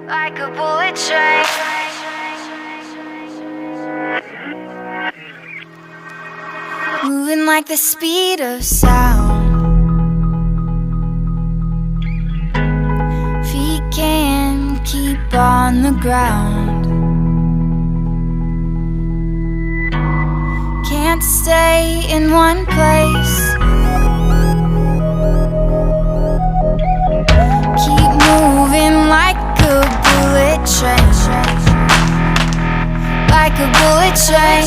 Like a bullet train. Moving like the speed of sound. Feet can't keep on the ground. Can't stay in one place. Keep moving like a bullet train. Like a bullet train.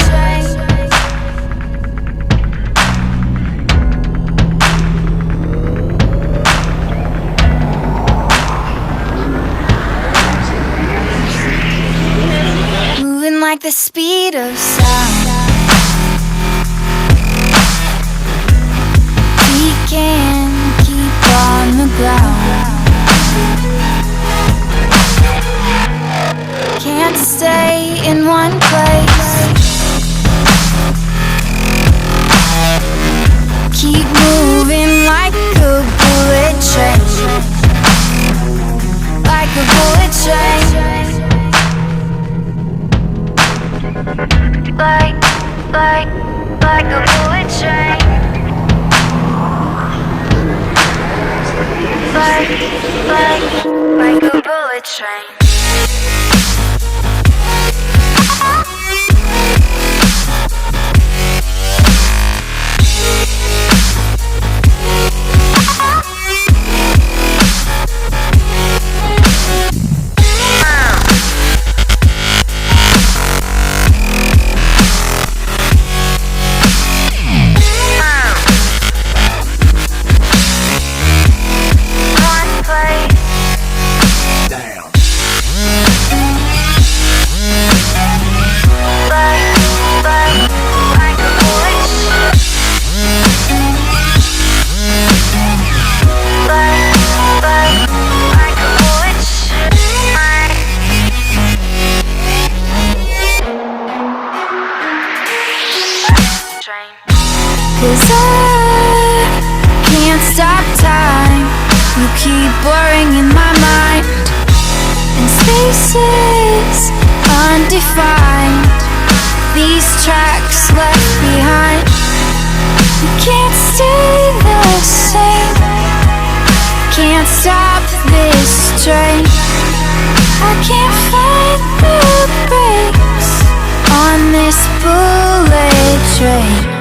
Moving like the speed of sound. We can't keep on the ground. Can't stay in one place. Keep moving like a bullet train. Like a bullet train. Like a bullet train. Like a bullet train. Cause I can't stop time. You keep blurring in my mind, and spaces undefined. These tracks left behind. You can't stay the same. Can't stop this train. I can't find the brakes on this bullet train.